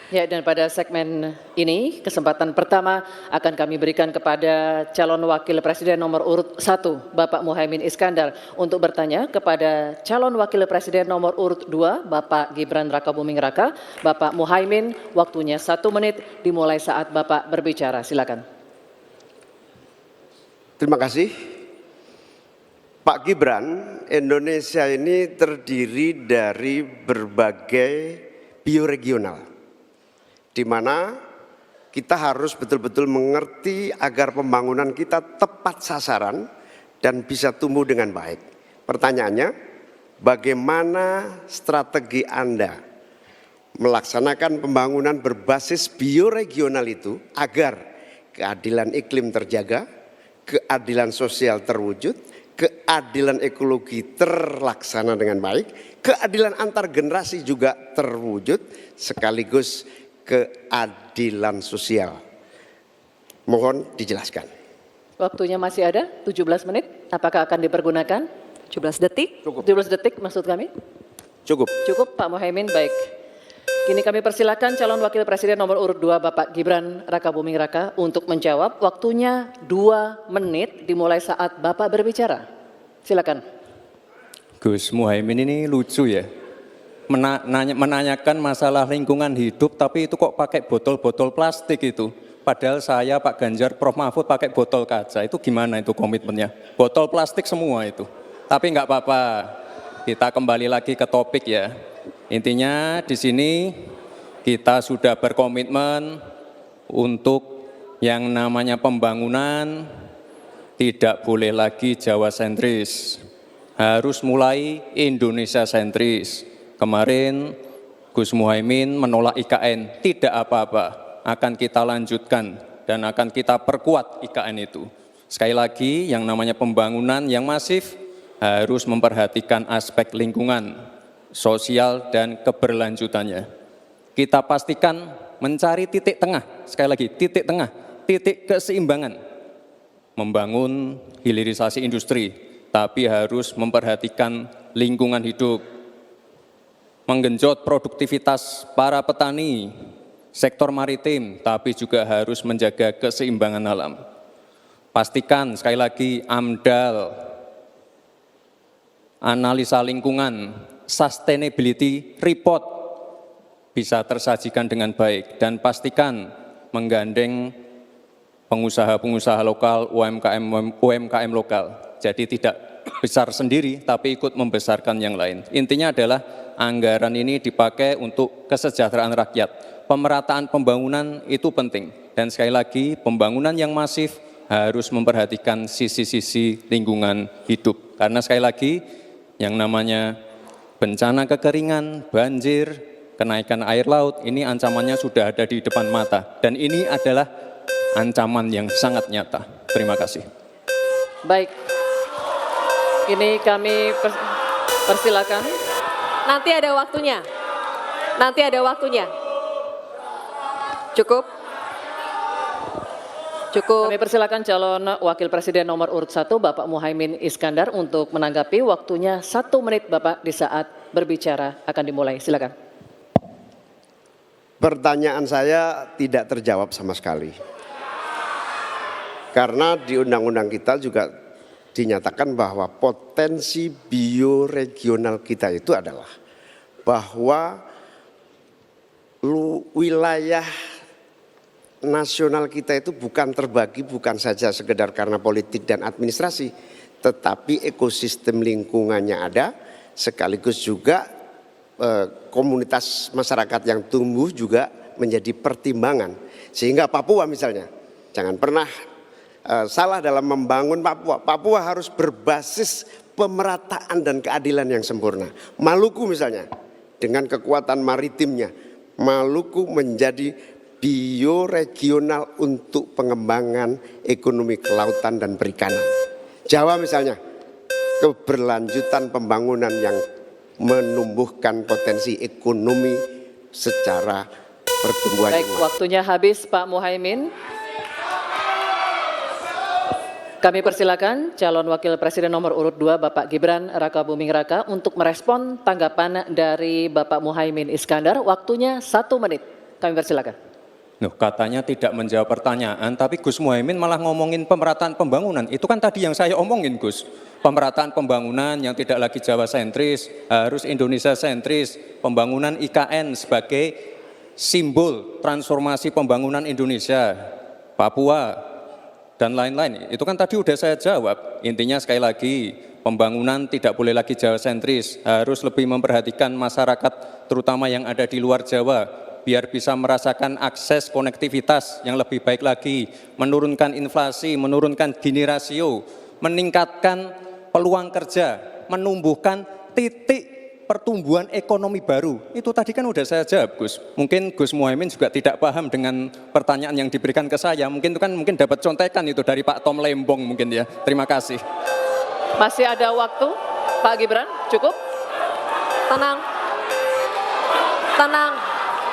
Ya, dan pada segmen ini, kesempatan pertama akan kami berikan kepada calon wakil presiden nomor urut 1, Bapak Muhaimin Iskandar, untuk bertanya kepada calon wakil presiden nomor urut 2, Bapak Gibran Rakabuming Raka. Bapak Muhaimin, waktunya 1 menit dimulai saat Bapak berbicara. Silakan. Terima kasih. Pak Gibran, Indonesia ini terdiri dari berbagai bioregional, di mana kita harus betul-betul mengerti agar pembangunan kita tepat sasaran dan bisa tumbuh dengan baik. Pertanyaannya, bagaimana strategi Anda melaksanakan pembangunan berbasis bioregional itu agar keadilan iklim terjaga, keadilan sosial terwujud, keadilan ekologi terlaksana dengan baik, keadilan antar generasi juga terwujud, sekaligus keadilan sosial. Mohon dijelaskan. Waktunya masih ada 17 menit. Apakah akan dipergunakan? 17 detik. Cukup. 17 detik maksud kami? Cukup. Cukup, Pak Muhaimin. Baik. Kini kami persilakan calon wakil presiden nomor urut 2, Bapak Gibran Rakabuming Raka, untuk menjawab. Waktunya 2 menit dimulai saat Bapak berbicara. Silakan. Gus Muhaimin ini lucu ya. Menanyakan masalah lingkungan hidup, tapi itu kok pakai botol-botol plastik itu. Padahal saya, Pak Ganjar, Prof Mahfud pakai botol kaca. Itu gimana itu komitmennya? Botol plastik semua itu. Tapi nggak apa-apa. Kita kembali lagi ke topik ya. Intinya di sini kita sudah berkomitmen untuk yang namanya pembangunan tidak boleh lagi Jawa sentris, harus mulai Indonesia sentris. Kemarin Gus Muhaimin menolak IKN, tidak apa-apa, akan kita lanjutkan dan akan kita perkuat IKN itu. Sekali lagi yang namanya pembangunan yang masif harus memperhatikan aspek lingkungan, sosial dan keberlanjutannya. Kita pastikan mencari titik tengah, sekali lagi titik tengah, titik keseimbangan. Membangun hilirisasi industri, tapi harus memperhatikan lingkungan hidup. Menggenjot produktivitas para petani, sektor maritim, tapi juga harus menjaga keseimbangan alam. Pastikan sekali lagi AMDAL, analisa lingkungan, sustainability report bisa tersajikan dengan baik, dan pastikan menggandeng pengusaha-pengusaha lokal, UMKM lokal. Jadi tidak besar sendiri, tapi ikut membesarkan yang lain. Intinya adalah anggaran ini dipakai untuk kesejahteraan rakyat. Pemerataan pembangunan itu penting. Dan sekali lagi, pembangunan yang masif harus memperhatikan sisi-sisi lingkungan hidup. Karena sekali lagi, yang namanya bencana kekeringan, banjir, kenaikan air laut, ini ancamannya sudah ada di depan mata. Dan ini adalah ancaman yang sangat nyata. Terima kasih. Baik. Ini kami persilakan. Nanti ada waktunya. Nanti ada waktunya. Cukup. Cukup. Kami persilakan calon wakil presiden nomor urut 1, Bapak Muhaimin Iskandar, untuk menanggapi. Waktunya 1 menit Bapak di saat berbicara akan dimulai. Silakan. Pertanyaan saya tidak terjawab sama sekali. Karena di undang-undang kita juga dinyatakan bahwa potensi bioregional kita itu adalah bahwa wilayah nasional kita itu bukan terbagi bukan saja sekedar karena politik dan administrasi, tetapi ekosistem lingkungannya ada, sekaligus juga komunitas masyarakat yang tumbuh juga menjadi pertimbangan. Sehingga Papua misalnya, jangan pernah salah dalam membangun Papua. Papua harus berbasis pemerataan dan keadilan yang sempurna. Maluku misalnya, dengan kekuatan maritimnya, Maluku menjadi bioregional untuk pengembangan ekonomi kelautan dan perikanan. Jawa misalnya, keberlanjutan pembangunan yang menumbuhkan potensi ekonomi secara pertumbuhan. Baik, waktunya habis Pak Muhaimin. Kami persilakan calon wakil presiden nomor urut 2 Bapak Gibran Rakabuming Raka untuk merespon tanggapan dari Bapak Muhaimin Iskandar. Waktunya 1 menit. Kami persilakan. Loh, katanya tidak menjawab pertanyaan, tapi Gus Muhaimin malah ngomongin pemerataan pembangunan. Itu kan tadi yang saya omongin, Gus. Pemerataan pembangunan yang tidak lagi Jawa sentris, harus Indonesia sentris. Pembangunan IKN sebagai simbol transformasi pembangunan Indonesia, Papua, dan lain-lain. Itu kan tadi udah saya jawab. Intinya sekali lagi, pembangunan tidak boleh lagi Jawa sentris, harus lebih memperhatikan masyarakat terutama yang ada di luar Jawa, biar bisa merasakan akses konektivitas yang lebih baik lagi, menurunkan inflasi, menurunkan Gini rasio, meningkatkan peluang kerja, menumbuhkan titik pertumbuhan ekonomi baru. Itu tadi kan udah saya jawab, Gus. Mungkin Gus Muhaimin juga tidak paham dengan pertanyaan yang diberikan ke saya. Mungkin itu kan dapat contekan itu dari Pak Tom Lembong mungkin ya. Terima kasih. Masih ada waktu, Pak Gibran, cukup? Tenang. Tenang.